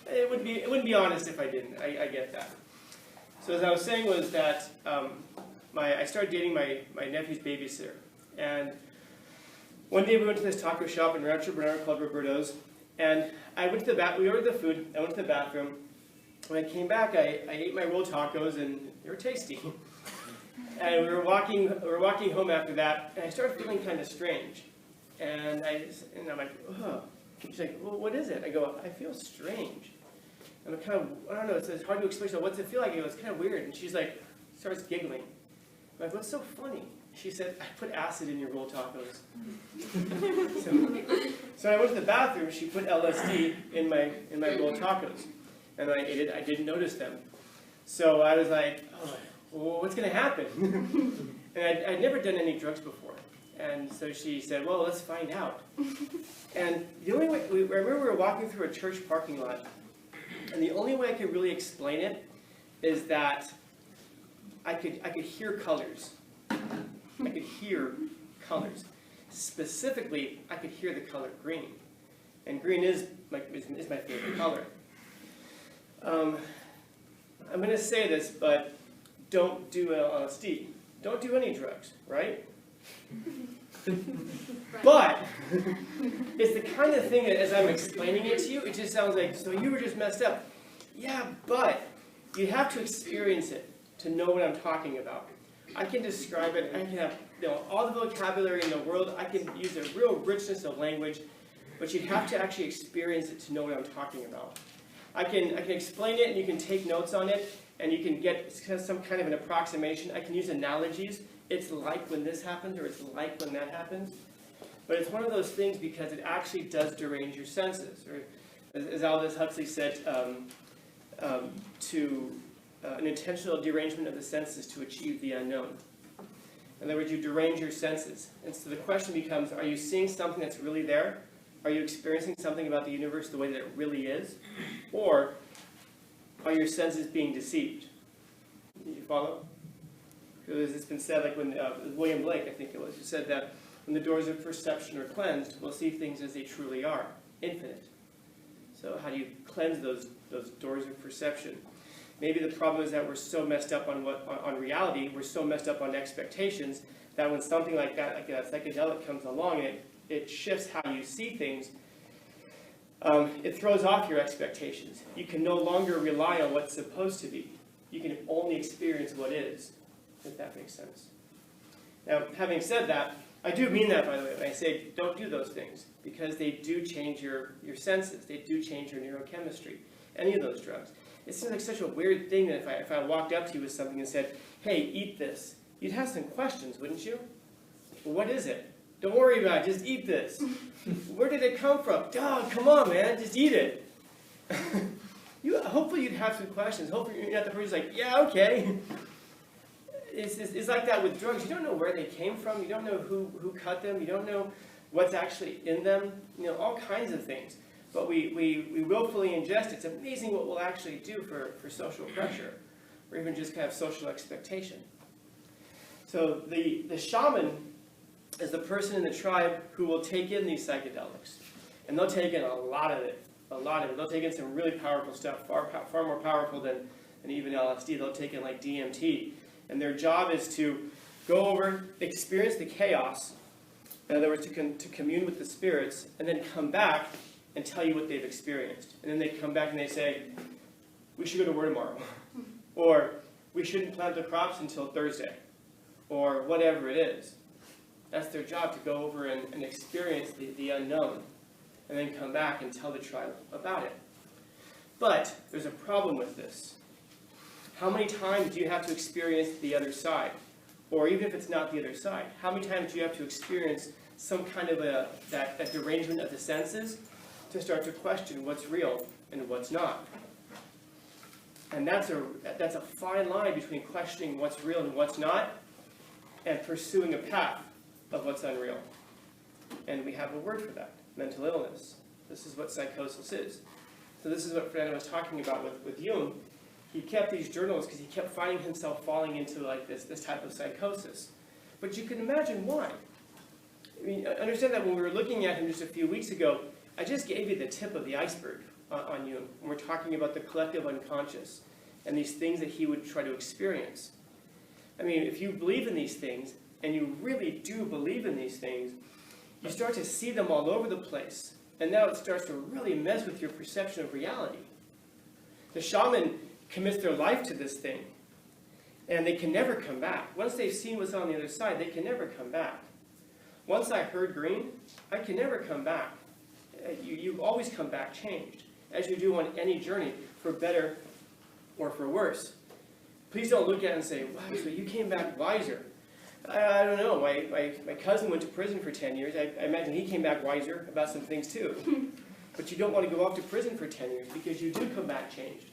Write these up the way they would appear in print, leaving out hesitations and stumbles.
it wouldn't be honest if I didn't. I get that. So as I was saying was that I started dating my nephew's babysitter, and one day we went to this taco shop in Rancho Bernardo called Roberto's, and I went to we ordered the food. I went to the bathroom. When I came back, I ate my rolled tacos, and they were tasty. And we were walking home after that, and I started feeling kind of strange. And I'm like, oh. She's like, well, what is it? I go, I feel strange. And I'm kind of, I don't know, it's hard to explain. So what's it feel like? I go, it's kind of weird. And she's like, starts giggling. I'm like, what's so funny? She said, I put acid in your rolled tacos. so I went to the bathroom. She put LSD in my rolled tacos. And I ate it. I didn't notice them. So I was like, oh, well, what's going to happen? And I'd never done any drugs before. And so she said, well, let's find out. And the only way, I remember we were walking through a church parking lot, and the only way I could really explain it is that I could hear colors. I could hear colors. Specifically, I could hear the color green. And green is my favorite color. I'm going to say this, but don't do LSD. Don't do any drugs, right? But it's the kind of thing that as I'm explaining it to you, it just sounds like, so you were just messed up. Yeah, but you have to experience it to know what I'm talking about. I can describe it. I can have all the vocabulary in the world. I can use a real richness of language, but you have to actually experience it to know what I'm talking about. I can explain it, and you can take notes on it, and you can get some kind of an approximation. I can use analogies. It's like when this happens, or it's like when that happens. But it's one of those things because it actually does derange your senses. Or, as Aldous Huxley said, an intentional derangement of the senses to achieve the unknown. In other words, you derange your senses. And so the question becomes, are you seeing something that's really there? Are you experiencing something about the universe the way that it really is? Or are your senses being deceived? You follow? Because it's been said, like when William Blake, I think it was, who said that when the doors of perception are cleansed, we'll see things as they truly are, infinite. So how do you cleanse those doors of perception? Maybe the problem is that we're so messed up on reality, we're so messed up on expectations, that when something like that, like a psychedelic comes along, and it shifts how you see things, it throws off your expectations. You can no longer rely on what's supposed to be. You can only experience what is, if that makes sense. Now, having said that, I do mean that, by the way, when I say don't do those things, because they do change your senses. They do change your neurochemistry, any of those drugs. It seems like such a weird thing that if I walked up to you with something and said, hey, eat this, you'd have some questions, wouldn't you? Well, what is it? Don't worry about it, just eat this. Where did it come from? Dog, come on, man, just eat it. Hopefully you'd have some questions. Hopefully you're not the person who's like, yeah, okay. It's like that with drugs. You don't know where they came from. You don't know who cut them. You don't know what's actually in them. All kinds of things. But we willfully ingest. It's amazing what we'll actually do for social pressure, or even just kind of social expectation. So the shaman is the person in the tribe who will take in these psychedelics. And they'll take in a lot of it. They'll take in some really powerful stuff, far more powerful than even LSD. They'll take in like DMT. And their job is to go over, experience the chaos, in other words, to commune with the spirits, and then come back and tell you what they've experienced. And then they come back and they say, we should go to work tomorrow. Or, we shouldn't plant the crops until Thursday. Or whatever it is. That's their job, to go over and experience the unknown. And then come back and tell the tribe about it. But there's a problem with this. How many times do you have to experience the other side? Or even if it's not the other side, how many times do you have to experience some kind of that derangement of the senses to start to question what's real and what's not? And that's a fine line between questioning what's real and what's not and pursuing a path of what's unreal. And we have a word for that, mental illness. This is what psychosis is. So this is what Fernando was talking about with Jung. He kept these journals because he kept finding himself falling into like this type of psychosis. But you can imagine why. I mean, understand that when we were looking at him just a few weeks ago, I just gave you the tip of the iceberg. on Jung. And we're talking about the collective unconscious and these things that he would try to experience. I mean, if you believe in these things, and you really do believe in these things, you start to see them all over the place. And now it starts to really mess with your perception of reality. The shaman commits their life to this thing, and they can never come back. Once they've seen what's on the other side, they can never come back. Once I heard green, I can never come back. You always come back changed, as you do on any journey, for better or for worse. Please don't look at it and say, wow, so you came back wiser. I don't know. My cousin went to prison for 10 years. I imagine he came back wiser about some things too. But you don't want to go off to prison for 10 years because you do come back changed.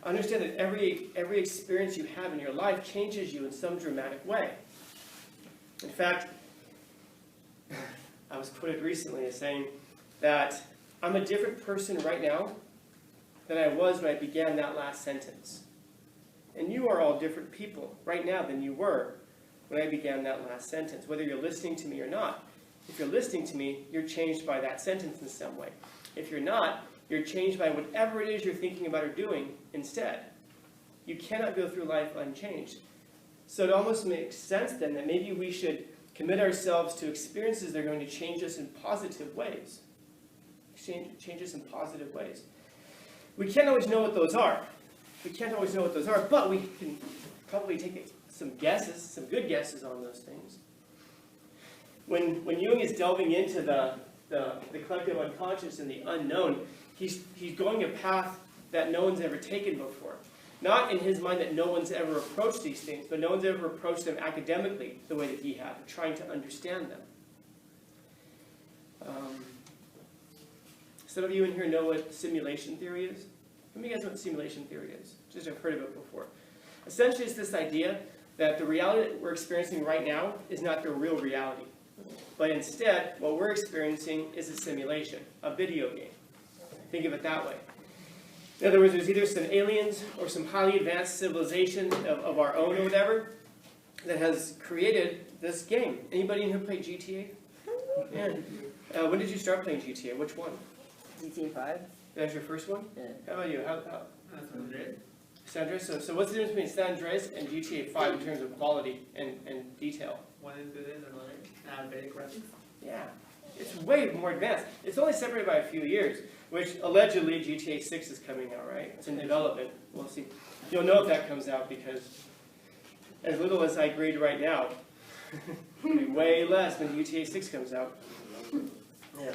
Understand that every experience you have in your life changes you in some dramatic way. In fact, I was quoted recently as saying that I'm a different person right now than I was when I began that last sentence. And you are all different people right now than you were when I began that last sentence, whether you're listening to me or not. If you're listening to me, you're changed by that sentence in some way. If you're not, you're changed by whatever it is you're thinking about or doing instead. You cannot go through life unchanged. So it almost makes sense then that maybe we should commit ourselves to experiences that are going to change us in positive ways. Change us in positive ways. We can't always know what those are. We can't always know what those are, but we can probably take some guesses, some good guesses on those things. When Jung is delving into the collective unconscious and the unknown, he's going a path that no one's ever taken before. Not in his mind that no one's ever approached these things, but no one's ever approached them academically the way that he had, trying to understand them. Some of you in here know what simulation theory is? How many of you guys know what simulation theory is? Just have heard of it before. Essentially, it's this idea that the reality that we're experiencing right now is not the real reality. But instead, what we're experiencing is a simulation, a video game. Think of it that way. In other words, there's either some aliens or some highly advanced civilization of our own or whatever that has created this game. Anybody in here play GTA? Yeah. When did you start playing GTA? Which one? GTA 5. That's your first one? Yeah. How about you? San Andreas. San Andreas? So what's the difference between San Andreas and GTA 5 in terms of quality and detail? One is good as another. Very graphics. Yeah. It's way more advanced. It's only separated by a few years, which allegedly GTA 6 is coming out, right? It's in development. We'll see. You'll know if that comes out because as little as I grade right now, it'll be way less when GTA 6 comes out. Yeah.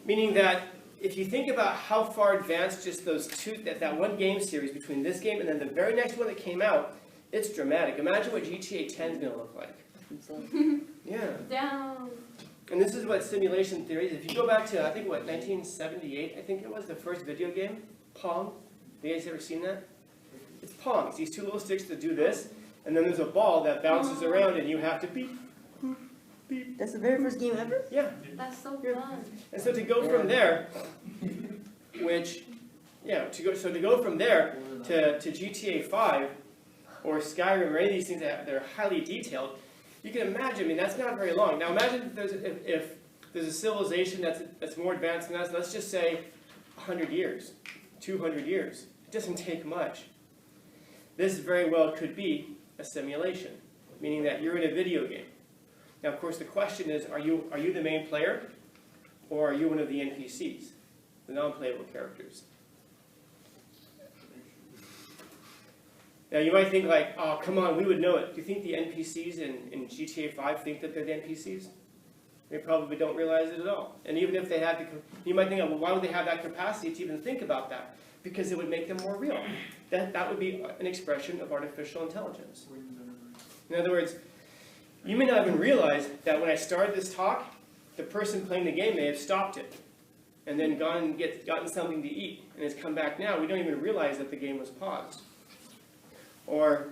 Meaning that if you think about how far advanced just those two, that one game series between this game and then the very next one that came out, it's dramatic. Imagine what GTA 10 is going to look like. Yeah. Down. And this is what simulation theory is. If you go back to, I think, what, 1978, I think it was, the first video game, Pong. You guys ever seen that? It's Pong. It's these two little sticks that do this, and then there's a ball that bounces around, and you have to beep, beep. That's the very first game ever? Yeah. That's so fun. And so to go from there, to go from there to GTA 5 or Skyrim or any of these things that are highly detailed, you can imagine, I mean, that's not very long. Now imagine if there's a civilization that's more advanced than us, let's just say 100 years, 200 years. It doesn't take much. This very well could be a simulation, meaning that you're in a video game. Now, of course, the question is, are you the main player, or are you one of the NPCs, the non-playable characters? Now, you might think like, oh, come on, we would know it. Do you think the NPCs in GTA 5 think that they're the NPCs? They probably don't realize it at all. And even if they had, you might think, well, why would they have that capacity to even think about that? Because it would make them more real. That would be an expression of artificial intelligence. In other words, you may not even realize that when I started this talk, the person playing the game may have stopped it and then gone and gotten something to eat and has come back now. We don't even realize that the game was paused. Or,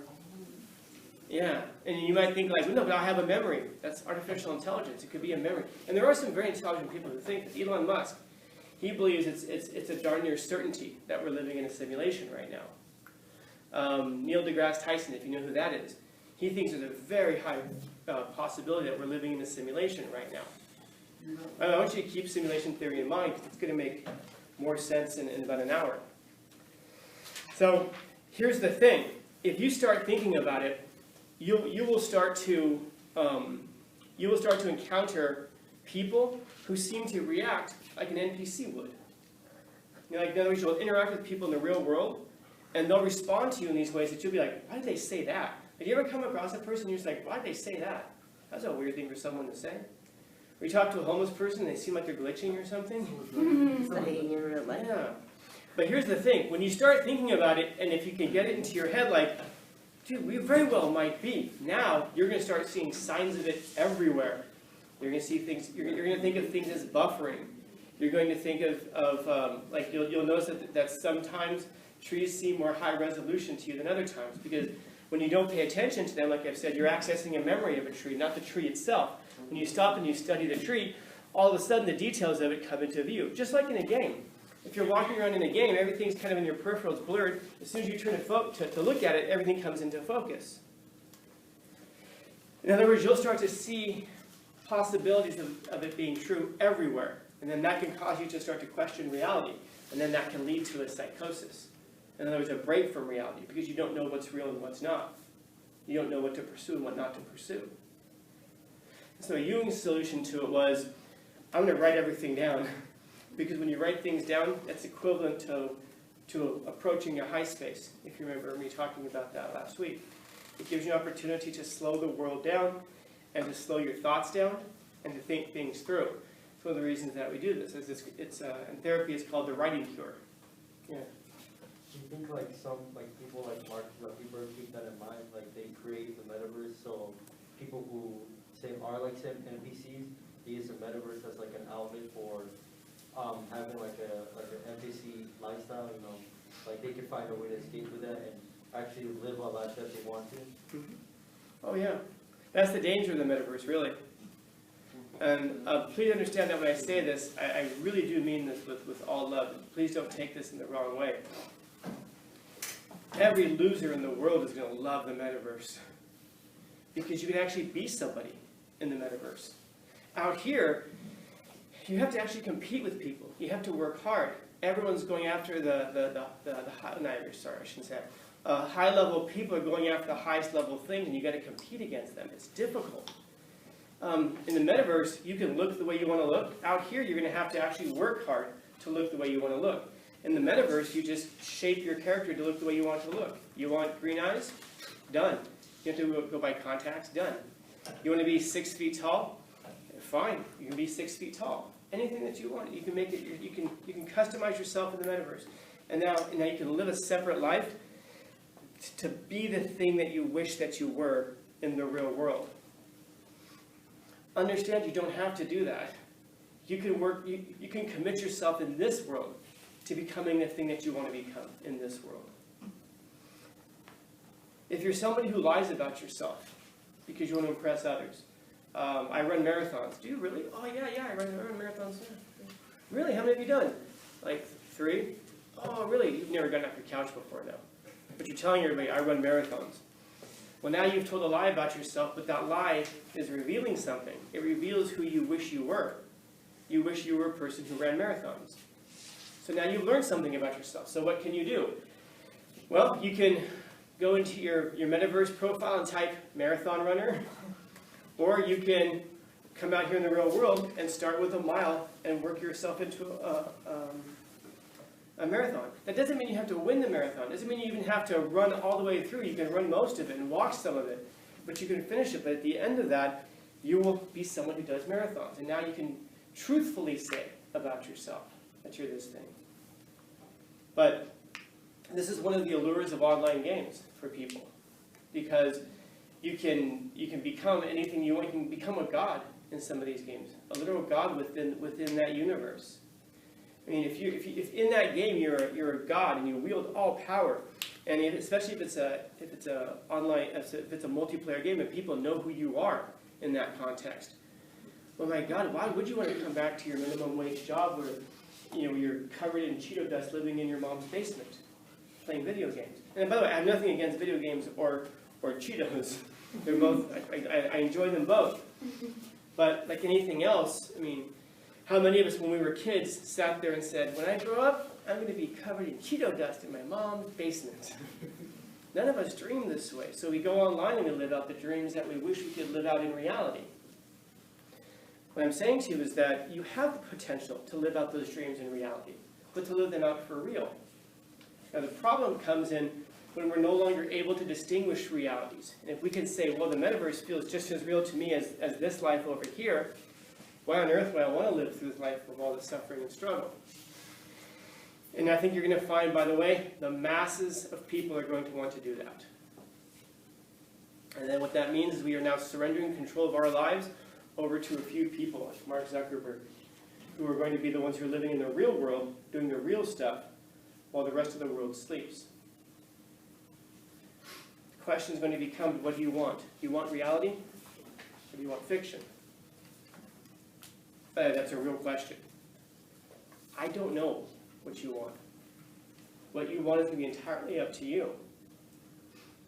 yeah, and you might think like, well, no, but I have a memory. That's artificial intelligence. It could be a memory. And there are some very intelligent people who think that. Elon Musk, he believes it's a darn near certainty that we're living in a simulation right now. Neil deGrasse Tyson, if you know who that is, he thinks there's a very high possibility that we're living in a simulation right now. I want you to keep simulation theory in mind because it's going to make more sense in about an hour. So here's the thing. If you start thinking about it, you will start to encounter people who seem to react like an NPC would. You know, like in other words, you'll interact with people in the real world, and they'll respond to you in these ways that you'll be like, why did they say that? Have you ever come across a person and you're just like, why did they say that? That's a weird thing for someone to say. Or you talk to a homeless person and they seem like they're glitching or something. It's like in your real life. Yeah. But here's the thing. When you start thinking about it, and if you can get it into your head like, dude, we very well might be. Now, you're going to start seeing signs of it everywhere. You're going to see things, you're going to think of things as buffering. You're going to think of like, you'll notice that sometimes trees seem more high resolution to you than other times, because when you don't pay attention to them, like I've said, you're accessing a memory of a tree, not the tree itself. When you stop and you study the tree, all of a sudden the details of it come into view. Just like in a game. If you're walking around in a game, everything's kind of in your peripherals blurred. As soon as you turn to look at it, everything comes into focus. In other words, you'll start to see possibilities of it being true everywhere. And then that can cause you to start to question reality. And then that can lead to a psychosis. In other words, a break from reality, because you don't know what's real and what's not. You don't know what to pursue and what not to pursue. So Jung's solution to it was, I'm going to write everything down. Because when you write things down, that's equivalent to approaching a high space, if you remember me talking about that last week. It gives you an opportunity to slow the world down, and to slow your thoughts down, and to think things through. It's one of the reasons that we do this. In therapy, it's called the writing cure. Yeah. Do you think like some people like Mark Zuckerberg keep that in mind? Like they create the metaverse, so people who are like NPCs, they use the metaverse as like an outlet for having like an NPC lifestyle. You know, like they can find a way to escape with that and actually live a life that they want to. Mm-hmm. Oh yeah, that's the danger of the metaverse, really. And please understand that when I say this, I really do mean this with all love. Please don't take this in the wrong way. Every loser in the world is going to love the metaverse, because you can actually be somebody in the metaverse. Out here, you have to actually compete with people. You have to work hard. Everyone's going after high level people are going after the highest level things, and you got to compete against them. It's difficult. In the metaverse, you can look the way you want to look. Out here, you're going to have to actually work hard to look the way you want to look. In the metaverse, you just shape your character to look the way you want to look. You want green eyes? Done. You have to go buy contacts? Done. You want to be 6 feet tall? Fine. You can be 6 feet tall. Anything that you want, you can make it. You can customize yourself in the metaverse. And now you can live a separate life to be the thing that you wish that you were in the real world. Understand, you don't have to do that. You can work. You can commit yourself in this world to becoming the thing that you want to become in this world. If you're somebody who lies about yourself because you want to impress others, I run marathons. Do you really? Oh yeah, I run marathons. Yeah. Really? How many have you done? Like 3? Oh really? You've never gotten off your couch before now. But you're telling everybody, I run marathons. Well, now you've told a lie about yourself, but that lie is revealing something. It reveals who you wish you were. You wish you were a person who ran marathons. So now you've learned something about yourself. So what can you do? Well, you can go into your metaverse profile and type marathon runner. Or you can come out here in the real world and start with a mile and work yourself into a marathon. That doesn't mean you have to win the marathon. It doesn't mean you even have to run all the way through. You can run most of it and walk some of it. But you can finish it. But at the end of that, you will be someone who does marathons. And now you can truthfully say about yourself that you're this thing. But this is one of the allures of online games for people. Because you can become anything you want. You can become a god in some of these games. A literal god within that universe. I mean, if in that game you're a god and you wield all power, and especially if it's a multiplayer game and people know who you are in that context. Well, my God, why would you want to come back to your minimum wage job where you're covered in Cheeto dust living in your mom's basement, playing video games? And by the way, I have nothing against video games or Cheetos. They're both I enjoy them both. But like anything else, I mean, How many of us, when we were kids, sat there and said, when I grow up, I'm going to be covered in Cheeto dust in my mom's basement? None of us dream this way. So we go online and we live out the dreams that we wish we could live out in reality. What I'm saying to you is that you have the potential to live out those dreams in reality, but to live them out for real. Now the problem comes in when we're no longer able to distinguish realities. And if we can say, well, the metaverse feels just as real to me as this life over here, why on earth would I want to live through this life of all the suffering and struggle? And I think you're going to find, by the way, the masses of people are going to want to do that. And then what that means is we are now surrendering control of our lives over to a few people, like Mark Zuckerberg, who are going to be the ones who are living in the real world, doing the real stuff, while the rest of the world sleeps. The question is going to become, what do you want? Do you want reality, or do you want fiction? That's a real question. I don't know what you want. What you want is going to be entirely up to you.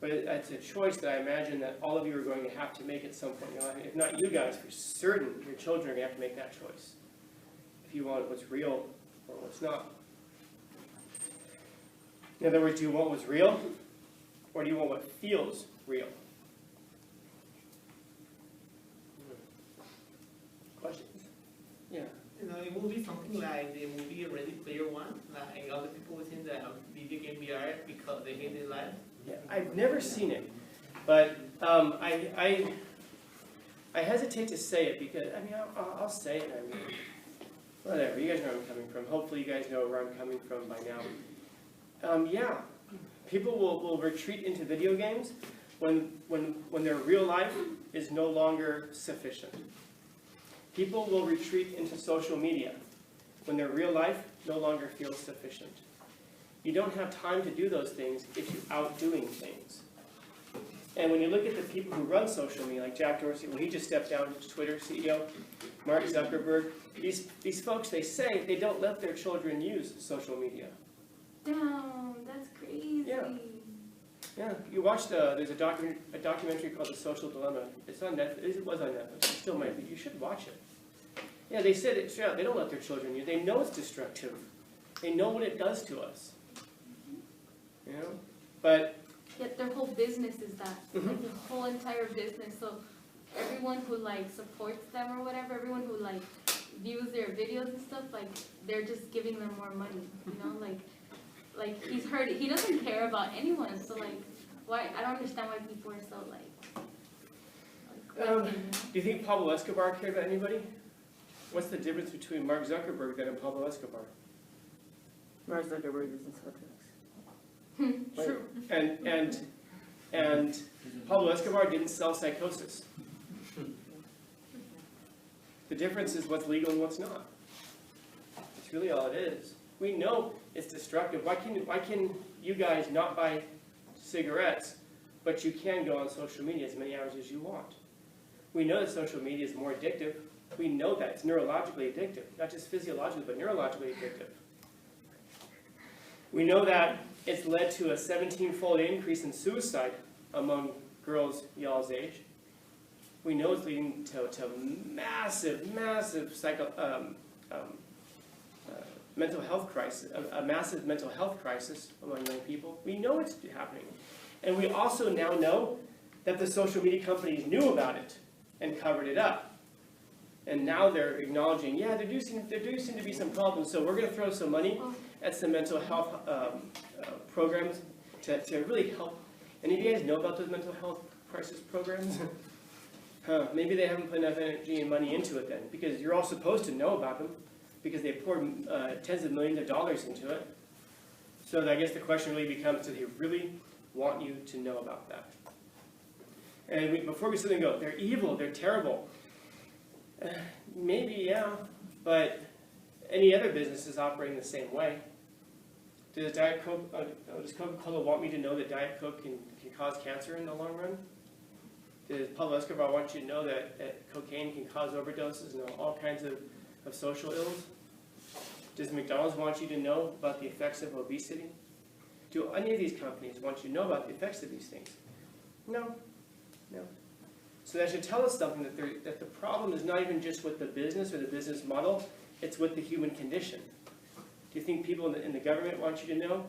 But it's a choice that I imagine that all of you are going to have to make at some point. If not you guys, for certain, your children are going to have to make that choice. If you want what's real or what's not. In other words, do you want what's real, or do you want what feels real? Questions? Yeah. It will be something like the movie Ready Player One, like all the people within the video game VR because they hate their life. Yeah, I've never seen it, but I hesitate to say it because, I mean, I'll say it, I mean, whatever, you guys know where I'm coming from. Hopefully you guys know where I'm coming from by now. Yeah, people will retreat into video games when their real life is no longer sufficient. People will retreat into social media when their real life no longer feels sufficient. You don't have time to do those things if you're out doing things. And when you look at the people who run social media, like Jack Dorsey, well, he just stepped down as Twitter CEO, Mark Zuckerberg, these folks, they say they don't let their children use social media. Damn, that's crazy. Yeah. Yeah, you watched, there's a documentary called The Social Dilemma. It's on Netflix, it was on Netflix, it still might be, you should watch it. Yeah, they said it straight out, they don't let their children use it, they know it's destructive. They know what it does to us. You know, but... Yet their whole business is that, like the whole entire business, so everyone who like supports them or whatever, everyone who like views their videos and stuff, like they're just giving them more money, you know, like he's heard it. He doesn't care about anyone, so like, why? I don't understand why people are so like do you think Pablo Escobar cared about anybody? What's the difference between Mark Zuckerberg and Pablo Escobar? Mark Zuckerberg isn't subjects. True. And Pablo Escobar didn't sell psychosis. The difference is what's legal and what's not. That's really all it is. We know it's destructive. Why can you guys not buy cigarettes, but you can go on social media as many hours as you want? We know that social media is more addictive. We know that. It's neurologically addictive. Not just physiologically, but neurologically addictive. We know that it's led to a 17-fold increase in suicide among girls y'all's age. We know it's leading to massive mental health crisis, a massive mental health crisis among young people. We know it's happening. And we also now know that the social media companies knew about it and covered it up. And now they're acknowledging, yeah, there do seem to be some problems, so we're going to throw some money at some mental health programs to really help. Any of you guys know about those mental health crisis programs? Maybe they haven't put enough energy and money into it then, because you're all supposed to know about them, because they poured tens of millions of dollars into it. So I guess the question really becomes, do they really want you to know about that? And before we sit and go, they're evil, they're terrible. Maybe, yeah, but any other business is operating the same way. Does Coca-Cola want me to know that Diet Coke can cause cancer in the long run? Does Pablo Escobar want you to know that cocaine can cause overdoses and all kinds of social ills? Does McDonald's want you to know about the effects of obesity? Do any of these companies want you to know about the effects of these things? No. No. So that should tell us something, that the problem is not even just with the business or the business model, it's with the human condition. Do you think people in the government want you to know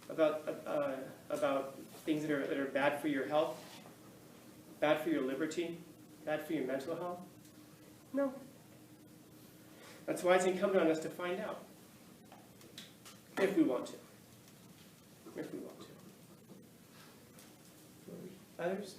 about things that are bad for your health, bad for your liberty, bad for your mental health? No. That's why it's incumbent on us to find out, if we want to. If we want to. Others?